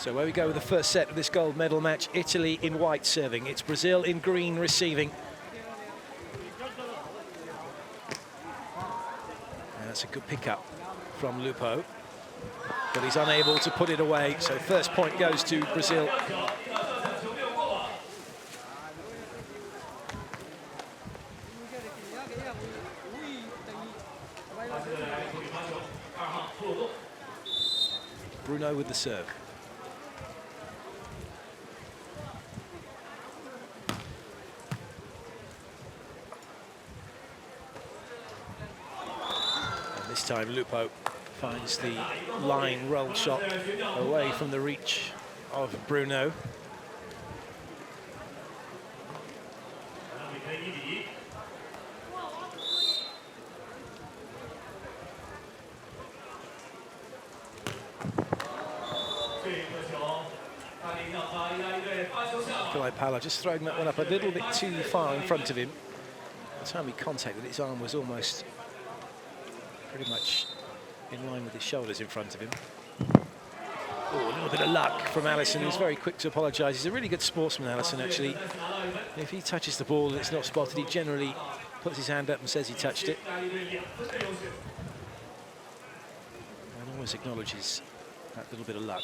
So where we go with the first set of this gold medal match, Italy in white serving. It's Brazil in green receiving. And that's a good pickup from Lupo, but he's unable to put it away. So first point goes to Brazil. Bruno with the serve. And this time Lupo finds the line roll shot away from the reach of Bruno. Nicolai just throwing that one up a little bit too far in front of him. By the time he contacted it, his arm was almost pretty much in line with his shoulders in front of him. Oh, a little bit of luck from Alison, who's very quick to apologise. He's a really good sportsman, Alison, actually. If he touches the ball and it's not spotted, he generally puts his hand up and says he touched it. And always acknowledges that little bit of luck.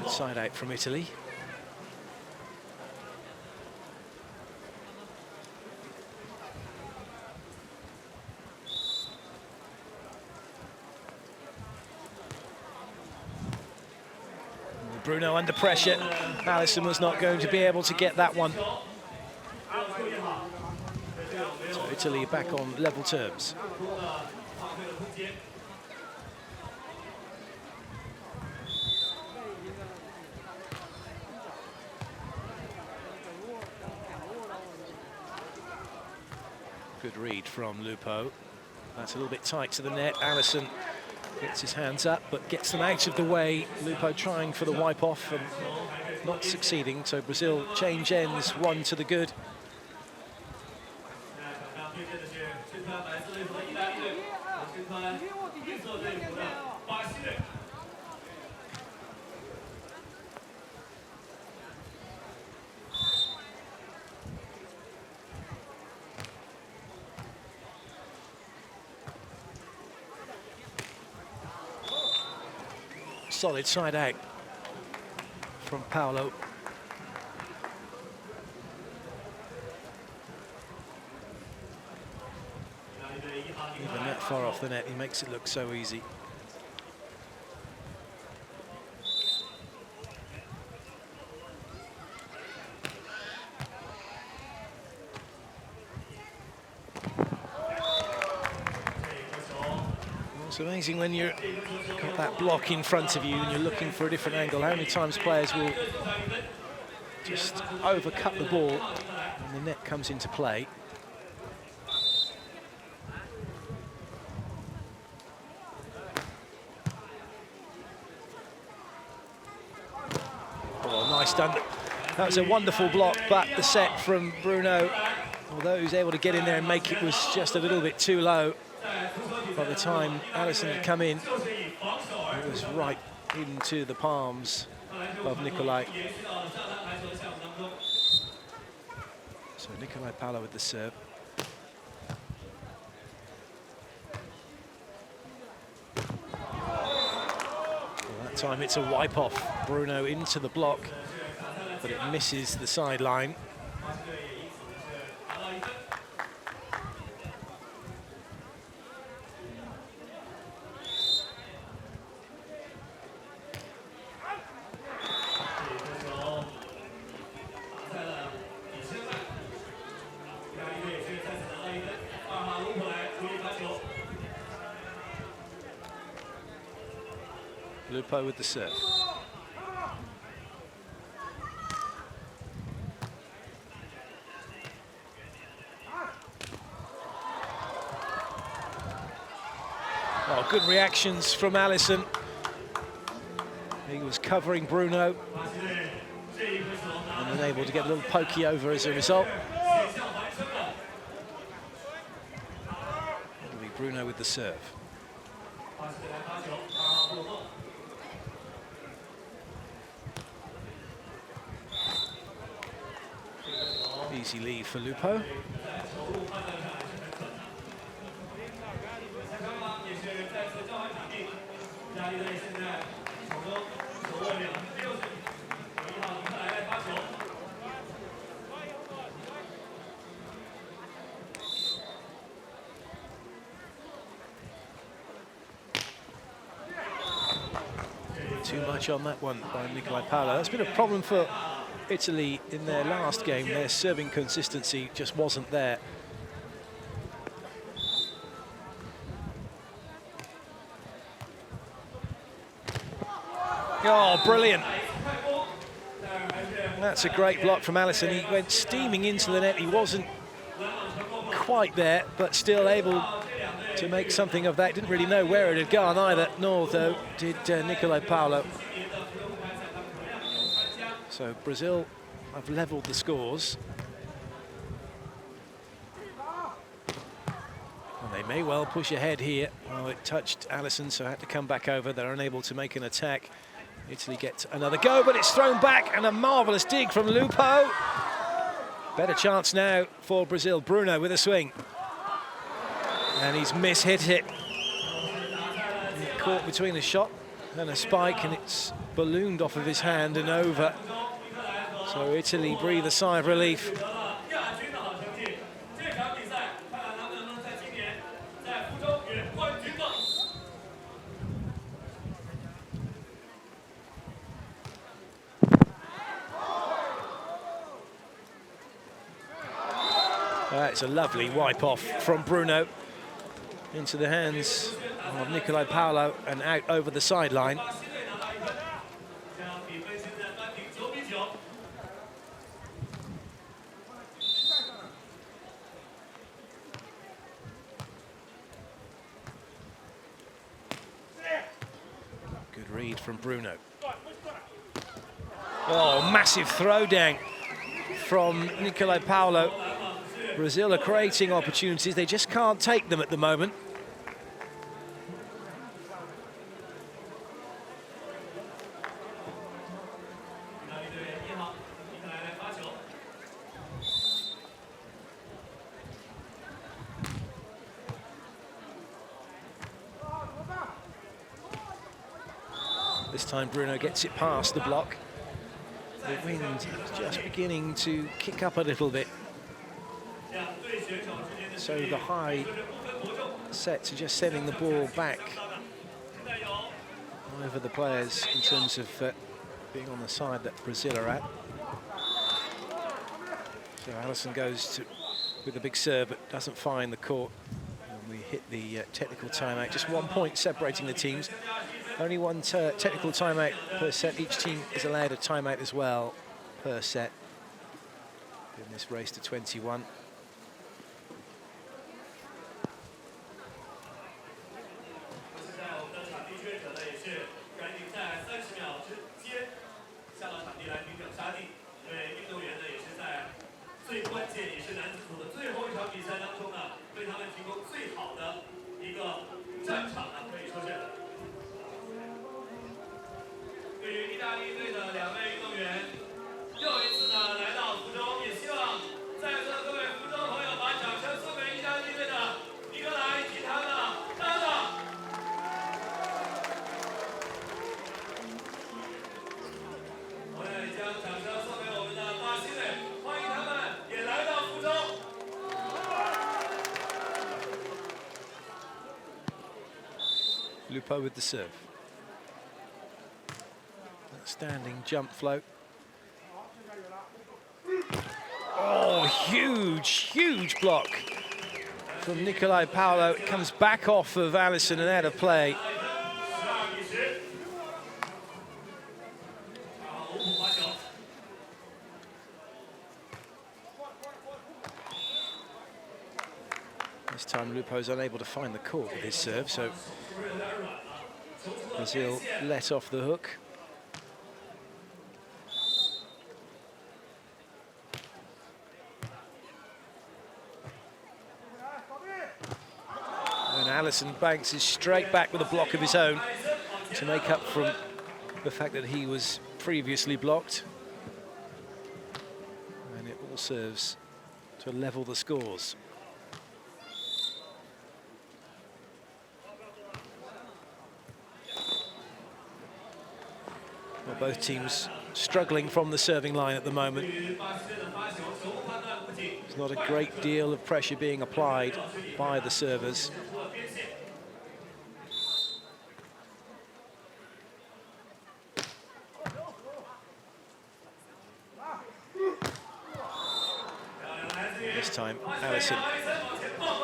Side out from Italy. Bruno under pressure. Alison was not going to be able to get that one. So Italy back on level terms. Good read from Lupo. That's a little bit tight to the net. Alison gets his hands up, but gets them out of the way. Lupo trying for the wipe off and not succeeding. So Brazil change ends, one to the good. Solid side out from Paolo. Even that far off the net, he makes it look so easy. It's amazing when you've got that block in front of you and you're looking for a different angle, how many times players will just overcut the ball and the net comes into play. Oh, nice done. That was a wonderful block, but the set from Bruno, although he was able to get in there and make it, was just a little bit too low. By the time Alison had come in, it was right into the palms of Nicolai. So Nicolai Paolo with the serve. Well, that time it's a wipe off. Bruno into the block, but it misses the sideline. Lupo with the serve. Oh, good reactions from Alison. He was covering Bruno. and unable to get a little pokey over as a result. It'll be Bruno with the serve. Easy lead for Lupo. Too much on that one by Nicolai Paolo. That's been a problem for Italy in their last game. Their serving consistency just wasn't there. Oh, brilliant. That's a great block from Alison. He went steaming into the net. He wasn't quite there, but still able to make something of that. Didn't really know where it had gone either, nor though did Nicolai Paolo. So Brazil have levelled the scores. And they may well push ahead here. Oh, it touched Alison, so had to come back over. They're unable to make an attack. Italy get another go, but it's thrown back, and a marvellous dig from Lupo. Better chance now for Brazil. Bruno with a swing. And he's mishit it. He caught between a shot and a spike, and it's ballooned off of his hand and over. So Italy breathe a sigh of relief. It's a lovely wipe off from Bruno into the hands of Nicolai Paolo and out over the sideline. Good read from Bruno. Oh, massive throwdown from Nicolai Paolo. Brazil are creating opportunities, they just can't take them at the moment. This time Bruno gets it past the block. The wind is just beginning to kick up a little bit. So the high sets are just sending the ball back over the players in terms of being on the side that Brazil are at. So Alison goes with a big serve but doesn't find the court. And we hit the technical timeout. Just 1 point separating the teams. Only one technical timeout per set. Each team is allowed a timeout as well per set in this race to 21. Lupo with the serve. Standing jump float. Oh, huge block from Nicolai Paolo. It comes back off of Alison and out of play. This time Lupo's unable to find the court with his serve, so Brazil let off the hook. Alison bounces straight back with a block of his own to make up from the fact that he was previously blocked. And it all serves to level the scores. Well, both teams struggling from the serving line at the moment. There's not a great deal of pressure being applied by the servers. This time, Alison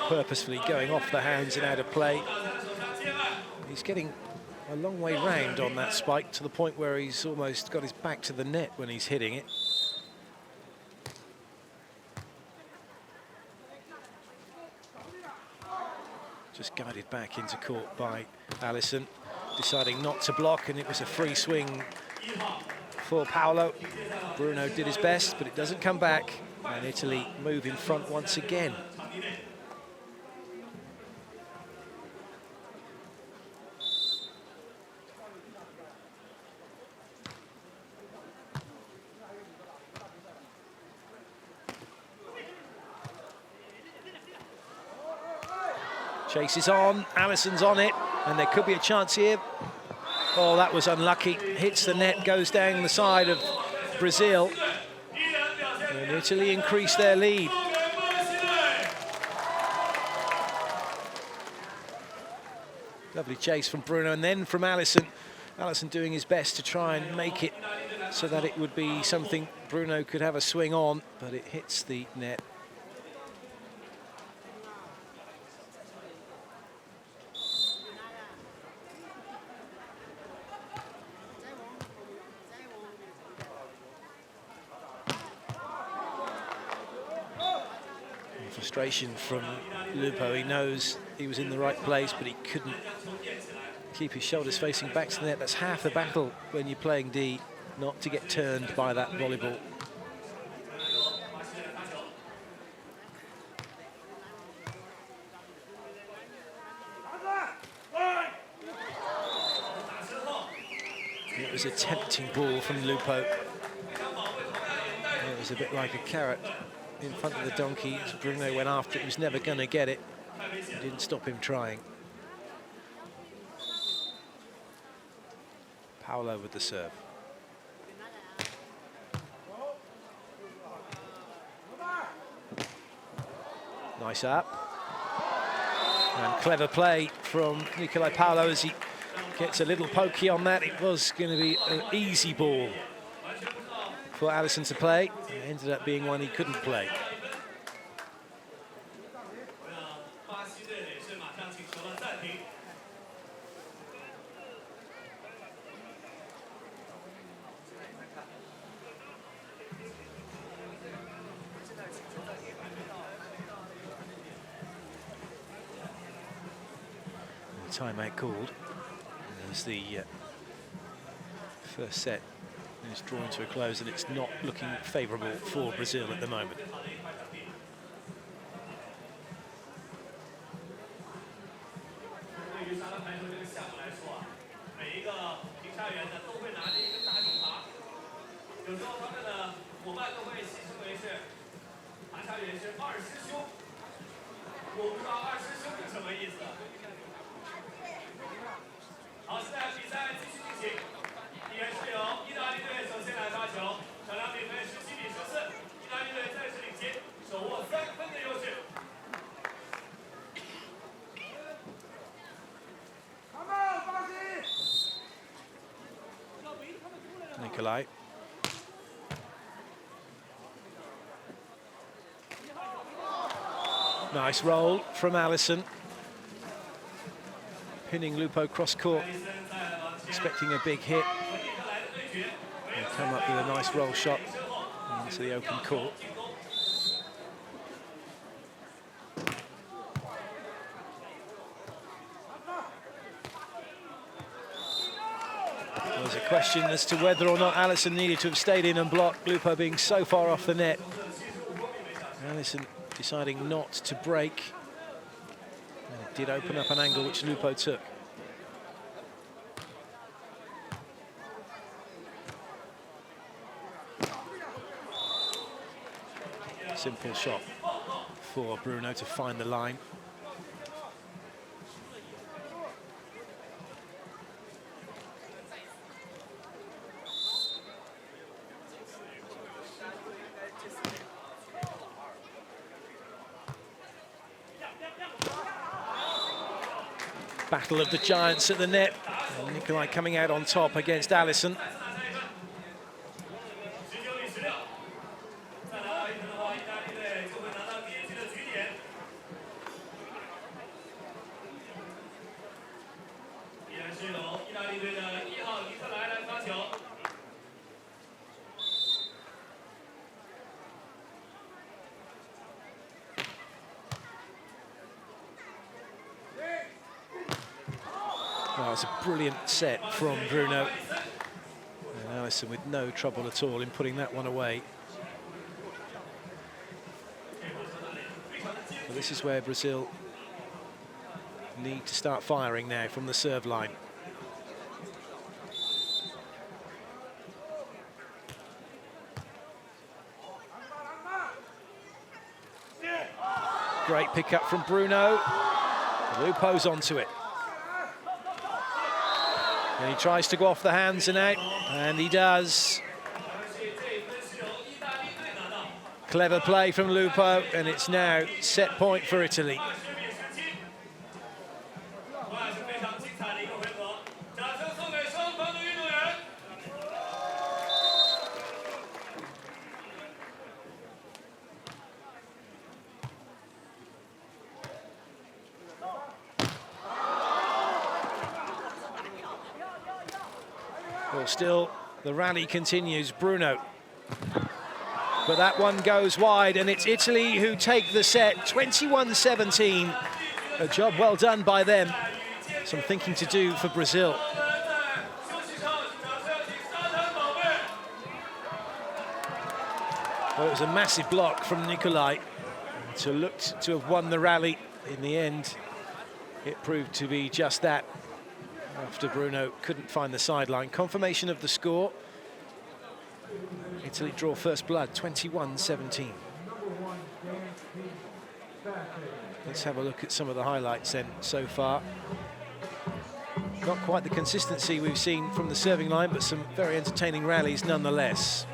purposefully going off the hands and out of play. He's getting a long way round on that spike to the point where he's almost got his back to the net when he's hitting it. Just guided back into court by Alison, deciding not to block, and it was a free swing for Paolo. Bruno did his best, but it doesn't come back, and Italy move in front once again. Chase is on, Alison's on it, and there could be a chance here. Oh, that was unlucky. Hits the net, goes down the side of Brazil. And Italy increase their lead. Lovely chase from Bruno, and then from Alison. Alison doing his best to try and make it so that it would be something Bruno could have a swing on, but it hits the net. Frustration from Lupo. He knows he was in the right place, but he couldn't keep his shoulders facing back to the net. That's half the battle when you're playing D, not to get turned by that volleyball. It was a tempting ball from Lupo. It was a bit like a carrot in front of the donkey. Bruno went after it, he was never going to get it. It didn't stop him trying. Paolo with the serve. Nice up. And clever play from Nicolai Paolo as he gets a little pokey on that. It was going to be an easy ball for Alison to play. It ended up being one he couldn't play. Timeout called as the first set is drawn to a close, and it's not looking favourable for Brazil at the moment. Nicolai. Nice roll from Alison. Pinning Lupo cross court, expecting a big hit. And come up with a nice roll shot into the open court. There's a question as to whether or not Alison needed to have stayed in and blocked, Lupo being so far off the net. Alison deciding not to break. And it did open up an angle which Lupo took. Simple shot for Bruno to find the line. Battle of the giants at the net. And Nicolai coming out on top against Alison. Oh, it's a brilliant set from Bruno. And Alison with no trouble at all in putting that one away. But this is where Brazil need to start firing now from the serve line. Great pick-up from Bruno. Lupo's onto it. And he tries to go off the hands and out, and he does. Clever play from Lupo, and it's now set point for Italy. Well, still, the rally continues. Bruno. But that one goes wide, and it's Italy who take the set, 21-17. A job well done by them. Some thinking to do for Brazil. Well, it was a massive block from Nicolai to look to have won the rally. In the end, it proved to be just that. After Bruno couldn't find the sideline. Confirmation of the score. Italy draw first blood, 21-17. Let's have a look at some of the highlights then so far. Not quite the consistency we've seen from the serving line, but some very entertaining rallies nonetheless.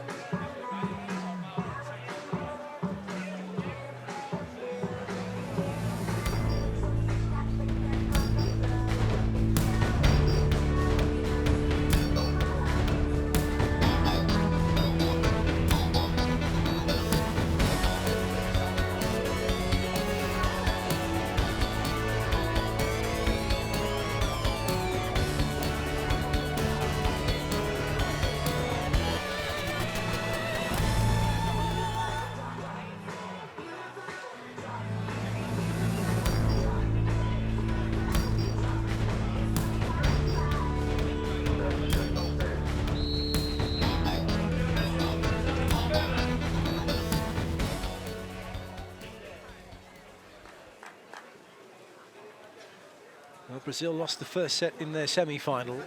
Well, Brazil lost the first set in their semi-final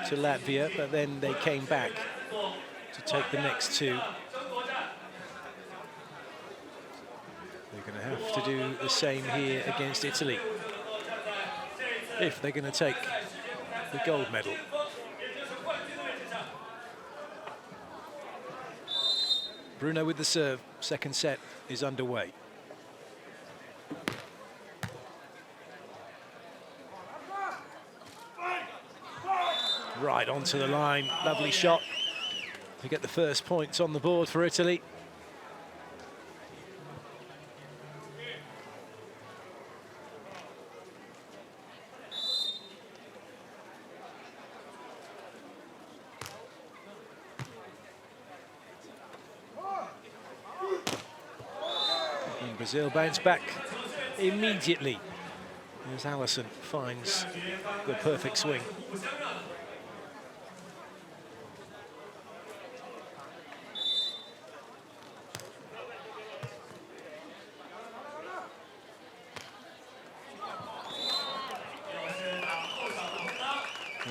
to Latvia, but then they came back to take the next two. They're going to have to do the same here against Italy if they're going to take the gold medal. Bruno with the serve. Second set is underway. Right onto the line, lovely shot to get the first points on the board for Italy. And Brazil bounce back immediately as Alison finds the perfect swing.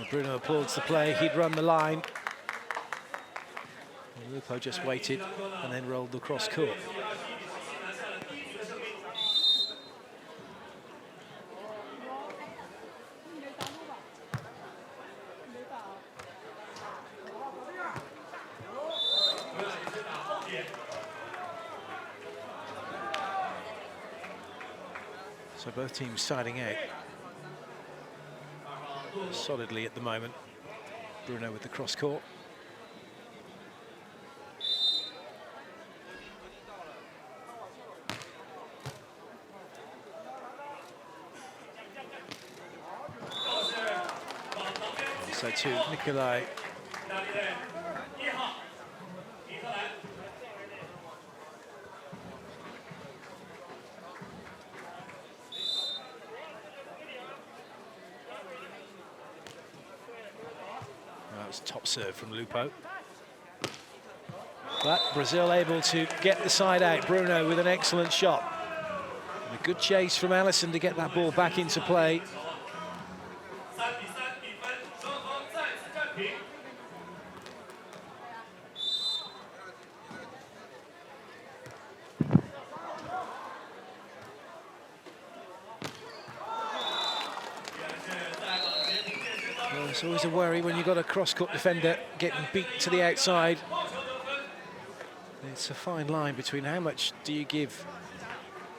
Bruno applauds the play. He'd run the line. And Lupo just waited and then rolled the cross court. So both teams siding out solidly at the moment. Bruno with the cross court. So to Nicolai. That was top serve from Lupo. But Brazil able to get the side out. Bruno with an excellent shot. And a good chase from Alison to get that ball back into play. It's always a worry when you've got a cross-court defender getting beat to the outside. It's a fine line between how much do you give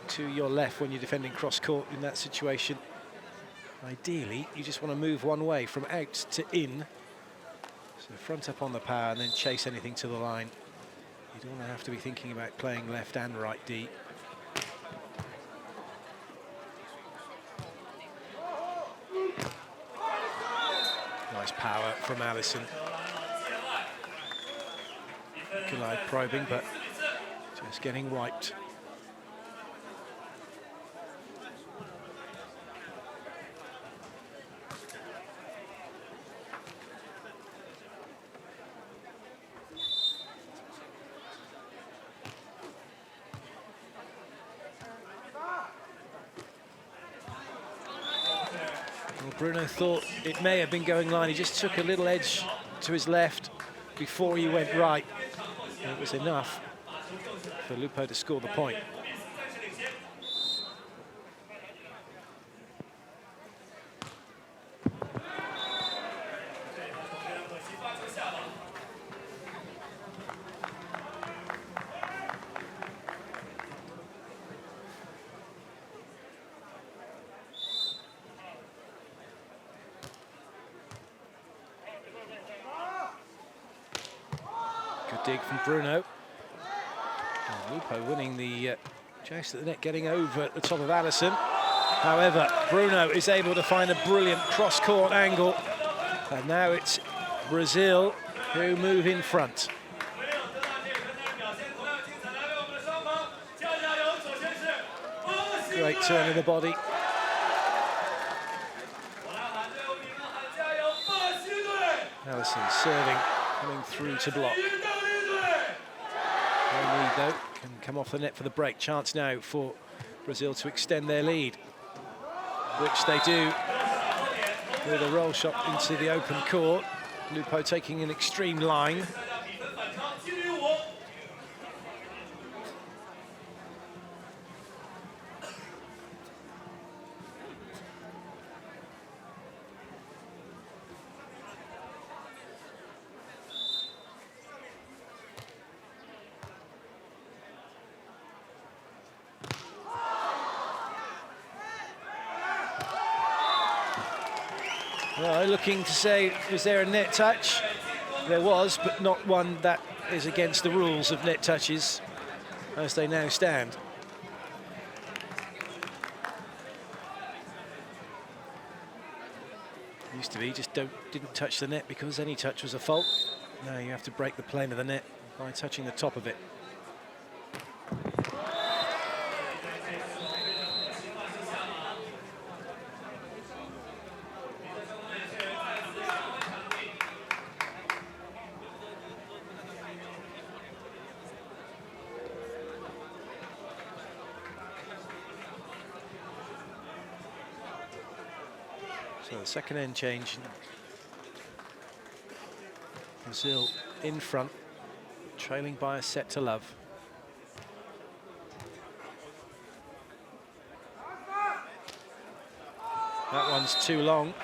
to your left when you're defending cross-court in that situation. Ideally, you just want to move one way from out to in. So front up on the power and then chase anything to the line. You don't want to have to be thinking about playing left and right D. Nice power from Alison. Nicolai probing, but just getting wiped. Bruno thought it may have been going line. He just took a little edge to his left before he went right. And it was enough for Lupo to score the point. Dig from Bruno. And Lupo winning the chase at the net, getting over at the top of Alison. However, Bruno is able to find a brilliant cross-court angle. And now it's Brazil who move in front. Great turn of the body. Alison serving, coming through to block. No lead though, can come off the net for the break. Chance now for Brazil to extend their lead, which they do with a roll shot into the open court. Lupo taking an extreme line. Well, looking to say, was there a net touch? There was, but not one that is against the rules of net touches as they now stand. Used to be just didn't touch the net because any touch was a fault. Now you have to break the plane of the net by touching the top of it. So the second end change Brazil in front, trailing by a set to love. That one's too long.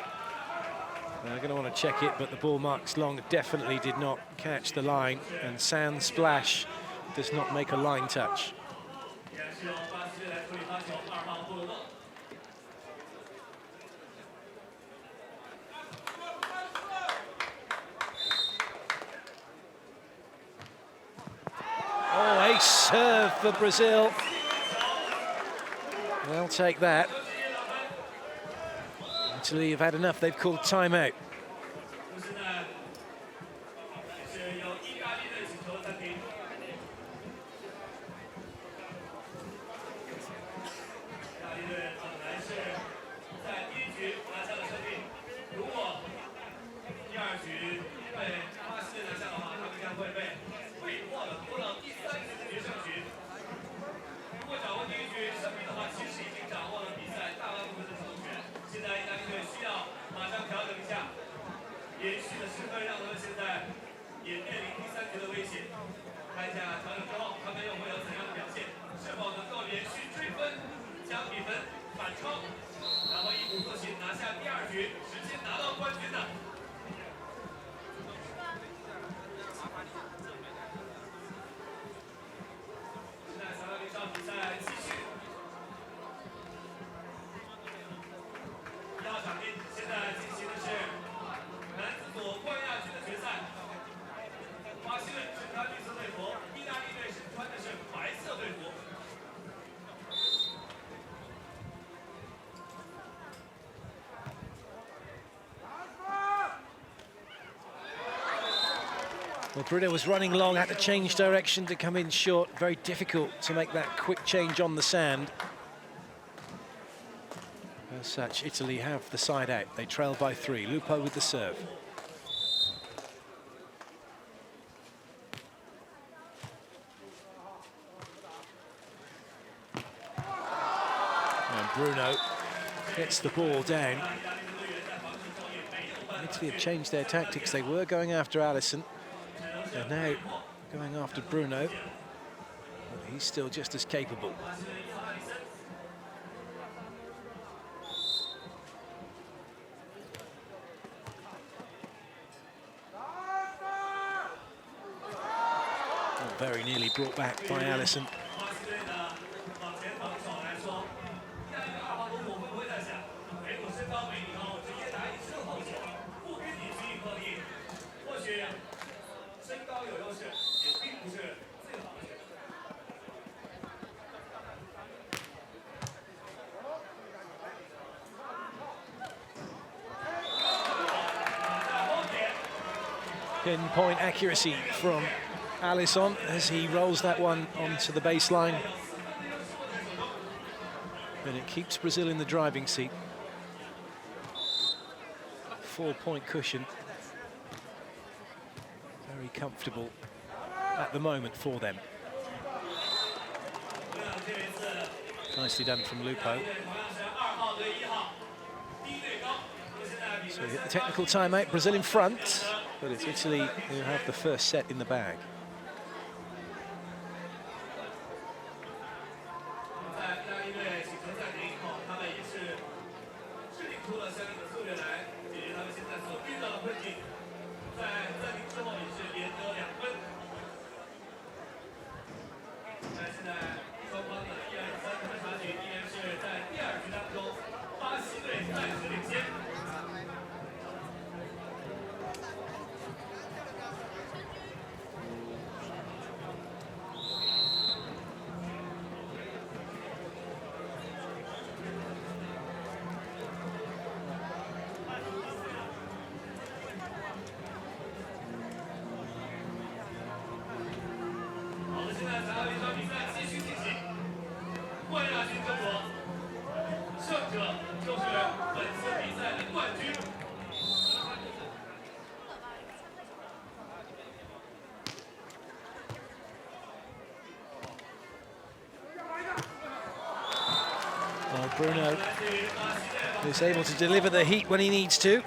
They're going to want to check it, but the ball marks long definitely did not catch the line, and sand splash does not make a line touch. Oh, ace serve for Brazil. They'll take that. Italy have had enough, they've called timeout. Well, Bruno was running long, had to change direction to come in short. Very difficult to make that quick change on the sand. As such, Italy have the side out. They trail by 3. Lupo with the serve. And Bruno gets the ball down. Italy have changed their tactics. They were going after Alison. They're now going after Bruno. But he's still just as capable. Very nearly brought back by Alison. Pinpoint accuracy from Alison as he rolls that one onto the baseline. And it keeps Brazil in the driving seat. 4-point cushion. Very comfortable at the moment for them. Nicely done from Lupo. So we hit the technical timeout, Brazil in front, but it's Italy who have the first set in the bag. Bruno is able to deliver the heat when he needs to.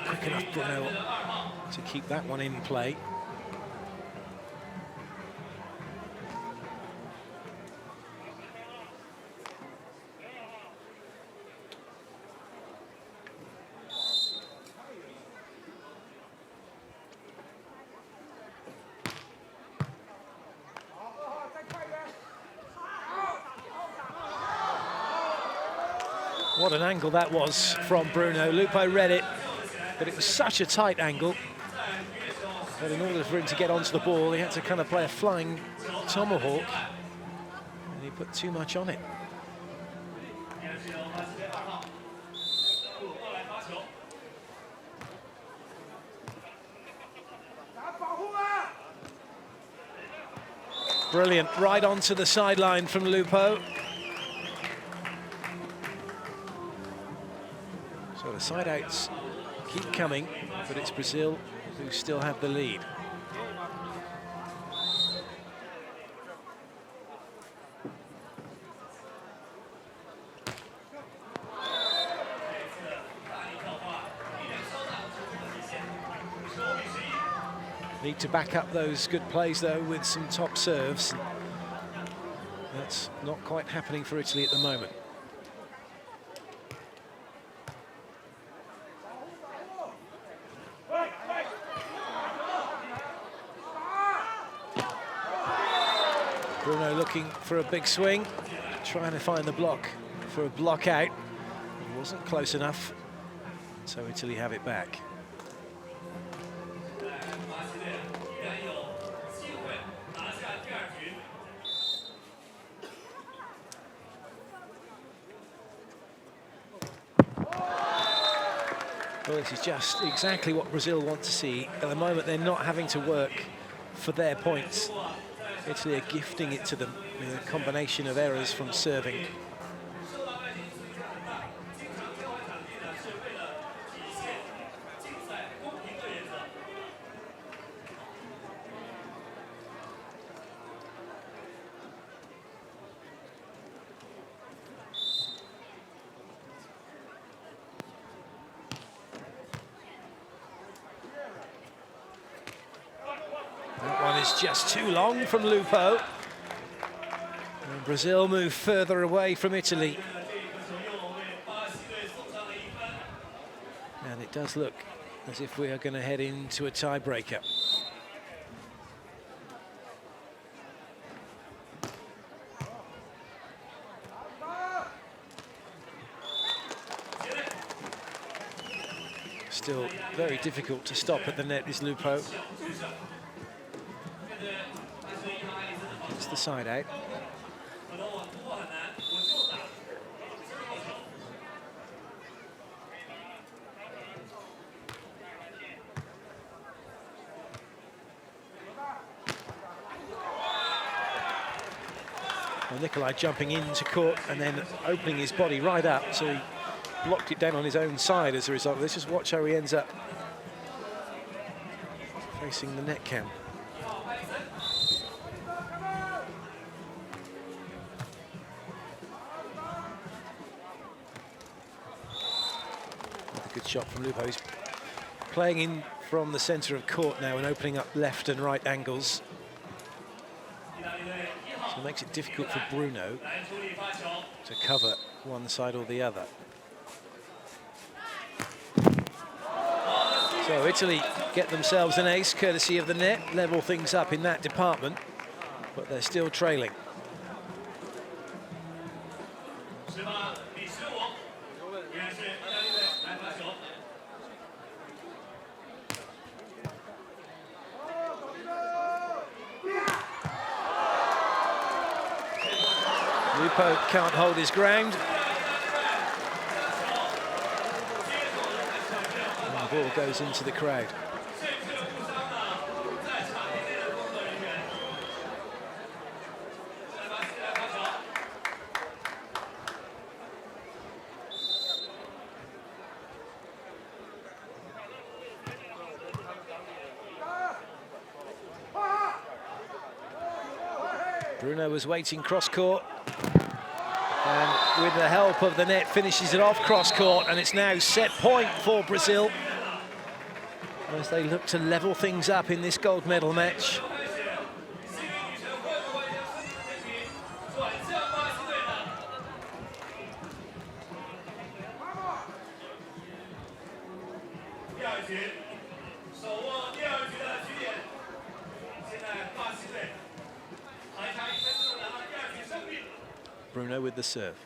quite quick enough, Bruno, to keep that one in play. What an angle that was from Bruno. Lupo read it, but it was such a tight angle that in order for him to get onto the ball, he had to kind of play a flying tomahawk, and he put too much on it. Brilliant, right onto the sideline from Lupo. So the side outs keep coming, but it's Brazil who still have the lead. Need to back up those good plays, though, with some top serves. That's not quite happening for Italy at the moment. Bruno looking for a big swing, trying to find the block for a block out. It wasn't close enough, so Italy have it back. Well, this is just exactly what Brazil want to see. At the moment, they're not having to work for their points. Italy are gifting it to them with a combination of errors from serving. Just too long from Lupo. And Brazil move further away from Italy. And it does look as if we are going to head into a tiebreaker. Still very difficult to stop at the net is Lupo. It's the side out. Well, Nicolai jumping into court and then opening his body right up, so he blocked it down on his own side as a result. Let's just watch how he ends up facing the net cam. Good shot from Lupo. He's playing in from the centre of court now and opening up left and right angles. So it makes it difficult for Bruno to cover one side or the other. So Italy get themselves an ace courtesy of the net, level things up in that department, but they're still trailing. Lupo can't hold his ground. And the ball goes into the crowd. Bruno was waiting cross-court, and with the help of the net finishes it off cross-court, and it's now set point for Brazil. as they look to level things up in this gold medal match. Bruno with the serve.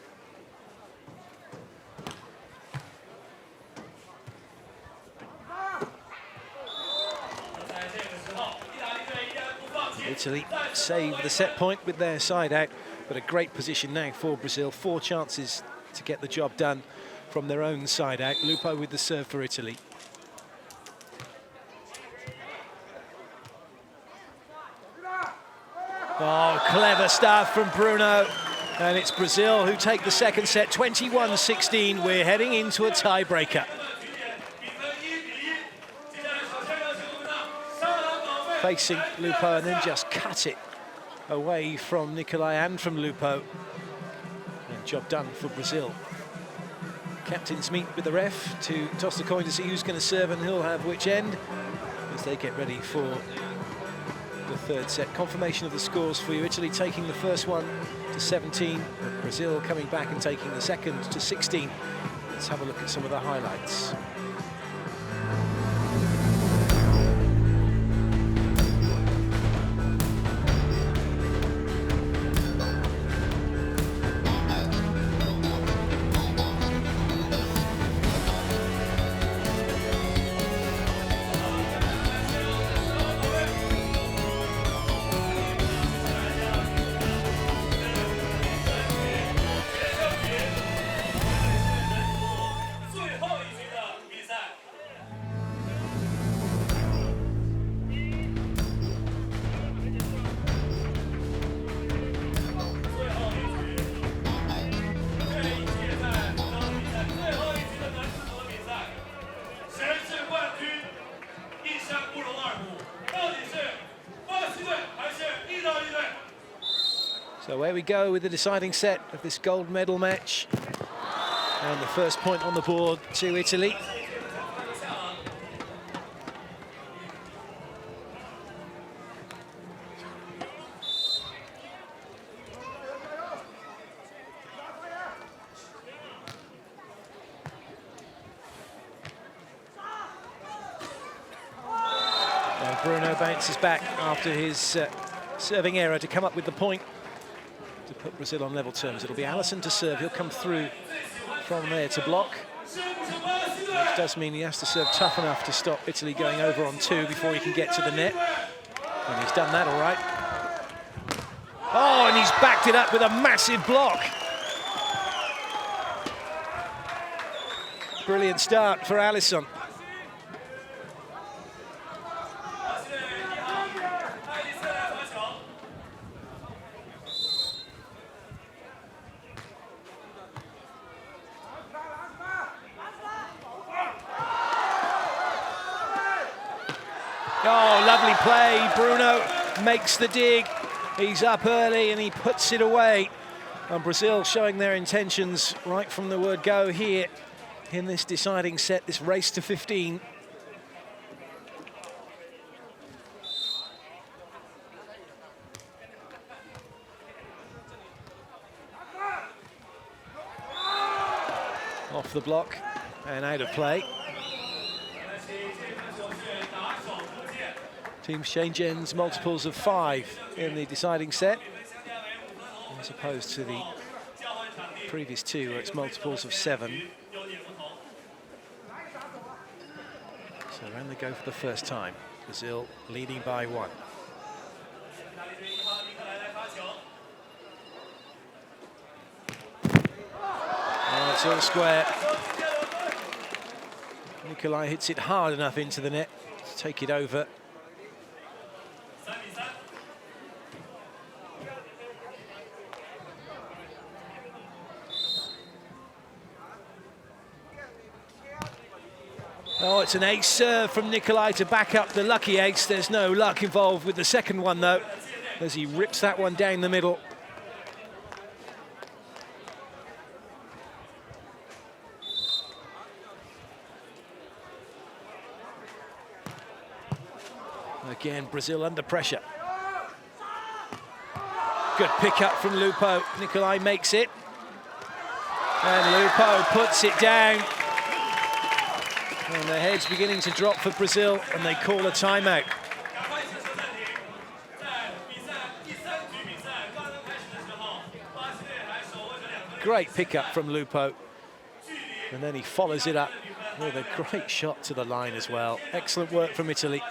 Italy save the set point with their side out, but a great position now for Brazil. 4 chances to get the job done from their own side out. Lupo with the serve for Italy. Oh, clever stuff from Bruno. And it's Brazil who take the second set, 21-16. We're heading into a tiebreaker. Facing Lupo and then just cut it away from Nicolai and from Lupo. And job done for Brazil. Captains meet with the ref to toss the coin to see who's going to serve and who'll have which end as they get ready for the third set. Confirmation of the scores for you. Italy taking the first one to 17. Brazil coming back and taking the second to 16. Let's have a look at some of the highlights. So away we go with the deciding set of this gold medal match. And the first point on the board to Italy. And Bruno bounces back after his serving error to come up with the point to put Brazil on level terms. It'll be Alison to serve. He'll come through from there to block, which does mean he has to serve tough enough to stop Italy going over on 2 before he can get to the net. And he's done that all right. Oh, and he's backed it up with a massive block. Brilliant start for Alison. Oh, lovely play. Bruno makes the dig. He's up early and he puts it away. And Brazil showing their intentions right from the word go here in this deciding set, this race to 15. Off the block and out of play. Teams change ends, multiples of 5 in the deciding set, as opposed to the previous 2 where it's multiples of 7. So around they go for the first time. Brazil leading by 1. Oh, it's all square. Nicolai hits it hard enough into the net to take it over. Oh, it's an ace serve from Nicolai to back up the lucky ace. There's no luck involved with the second one, though, as he rips that one down the middle. Again, Brazil under pressure. Good pick up from Lupo. Nicolai makes it. And Lupo puts it down. And the head's beginning to drop for Brazil, and they call a timeout. Great pickup from Lupo. And then he follows it up with a great shot to the line as well. Excellent work from Italy.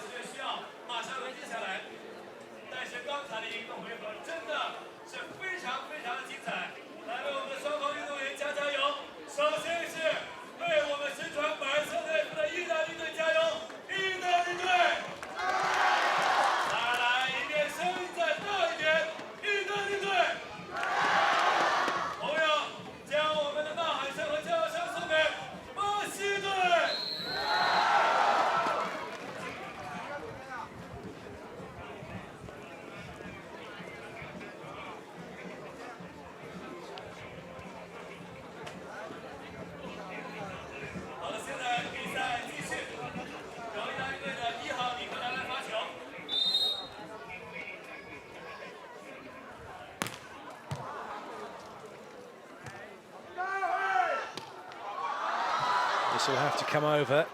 This will have to come over.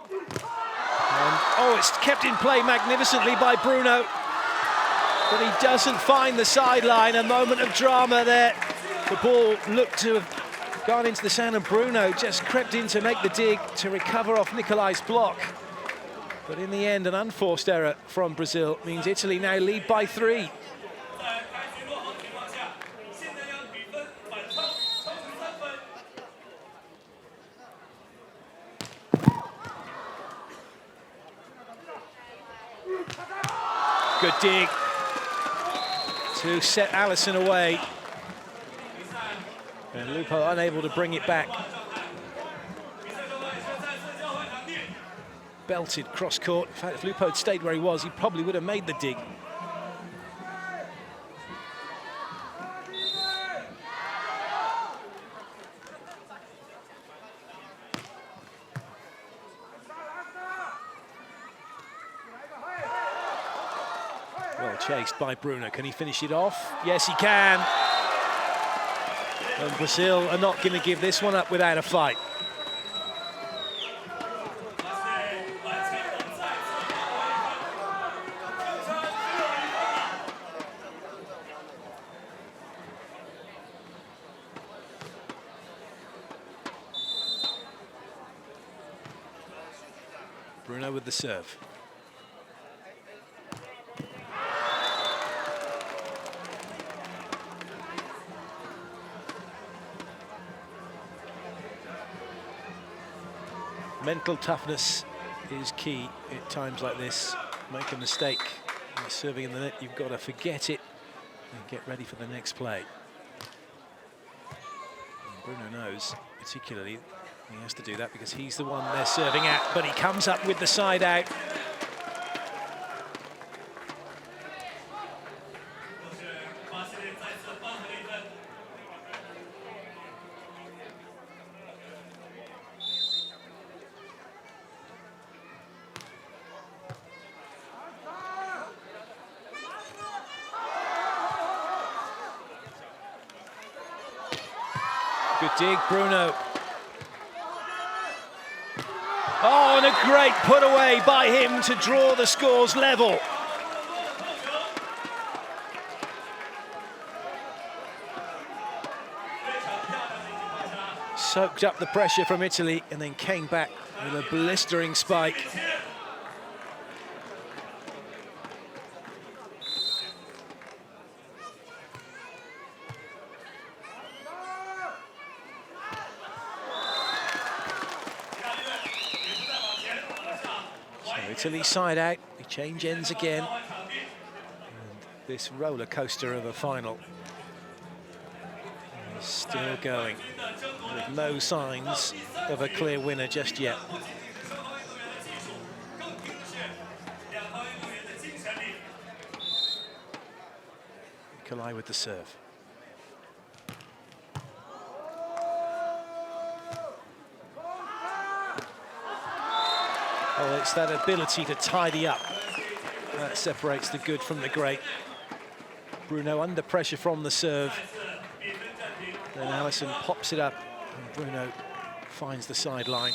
And, oh, it's kept in play magnificently by Bruno. But he doesn't find the sideline. A moment of drama there. The ball looked to have gone into the sand, and Bruno just crept in to make the dig to recover off Nicolai's block. But in the end, an unforced error from Brazil means Italy now lead by 3. Good dig to set Alison away. And Lupo unable to bring it back. Belted cross court. In fact, if Lupo had stayed where he was, he probably would have made the dig. Well chased by Bruno. Can he finish it off? Yes, he can. And Brazil are not going to give this one up without a fight. Bruno with the serve. Mental toughness is key at times like this. Make a mistake, you're serving in the net, you've got to forget it and get ready for the next play. And Bruno knows, particularly, he has to do that because he's the one they're serving at, but he comes up with the side out. Good dig, Bruno. Oh, and a great put away by him to draw the scores level. Soaked up the pressure from Italy and then came back with a blistering spike. Italy side out, we change ends again. And this roller coaster of a final is still going, with no signs of a clear winner just yet. Nicolai with the serve. Well, it's that ability to tidy up that separates the good from the great. Bruno under pressure from the serve. Then Alison pops it up, and Bruno finds the sideline.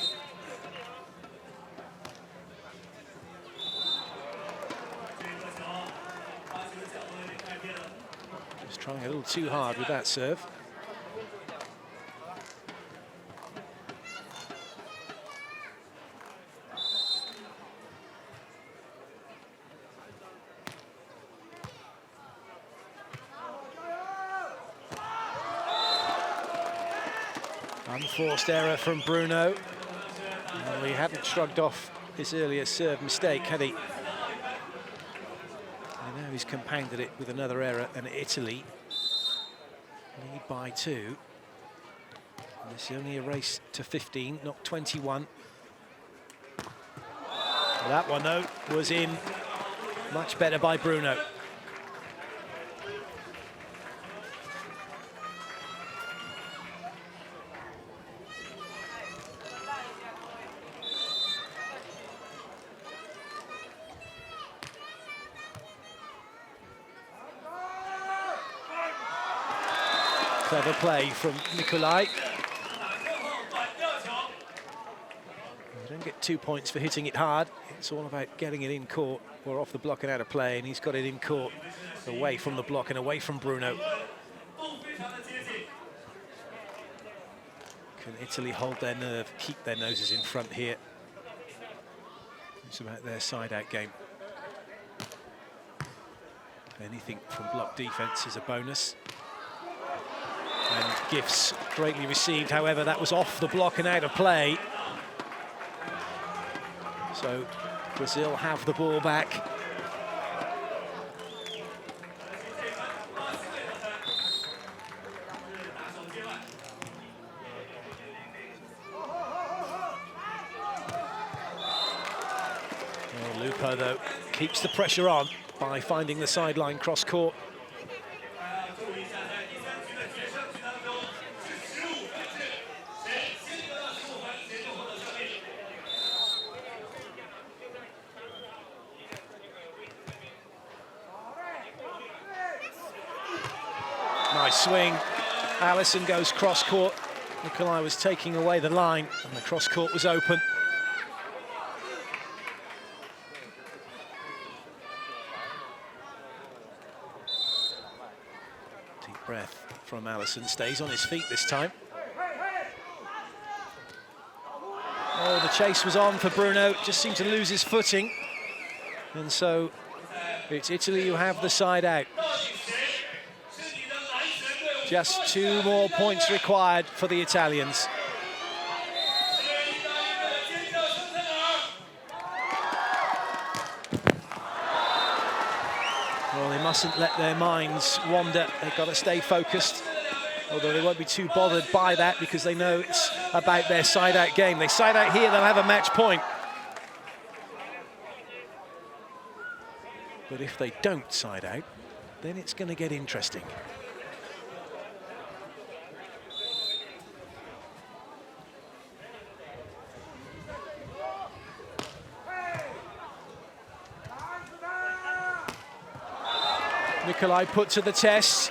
Just trying a little too hard with that serve. Unforced error from Bruno. Well, he hadn't shrugged off his earlier serve mistake, had he? And now he's compounded it with another error, and Italy lead by 2. And it's only a race to 15, not 21. Well, that one, though, was in. Much better by Bruno. Clever play from Nicolai. You don't get 2 points for hitting it hard. It's all about getting it in court or off the block and out of play, and he's got it in court, away from the block and away from Bruno. Can Italy hold their nerve, keep their noses in front here? It's about their side-out game. Anything from block defense is a bonus. And gifts greatly received, however, that was off the block and out of play. So Brazil have the ball back. Oh, Lupo, though, keeps the pressure on by finding the sideline cross-court. Nice swing. Alison goes cross-court. Nicolai was taking away the line, and the cross-court was open. Deep breath from Alison. Stays on his feet this time. Oh, the chase was on for Bruno. Just seemed to lose his footing. And so it's Italy who have the side out. Just 2 more points required for the Italians. Well, they mustn't let their minds wander. They've got to stay focused, although they won't be too bothered by that because they know it's about their side-out game. They side out here, they'll have a match point. But if they don't side out, then it's going to get interesting. Nicolai put to the test,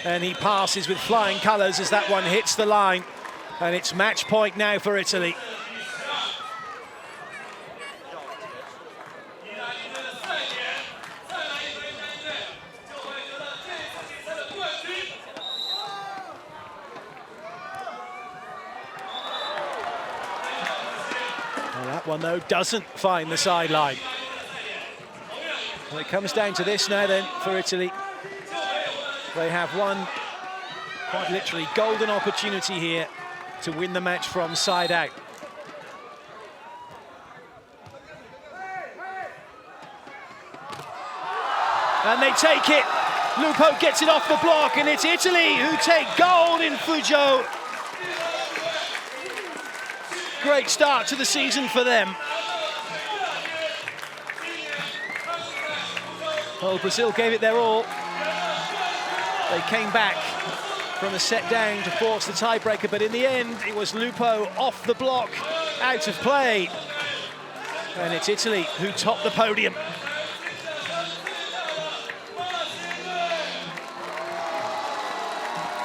and he passes with flying colours as that one hits the line. And it's match point now for Italy. Well, that one, though, doesn't find the sideline. Well, it comes down to this now then for Italy. They have one, quite literally, golden opportunity here to win the match from side out. And they take it. Lupo gets it off the block, and it's Italy who take gold in Fuzhou. Great start to the season for them. Well, Brazil gave it their all. They came back from a set down to force the tiebreaker, but in the end, it was Lupo off the block, out of play. And it's Italy who top the podium.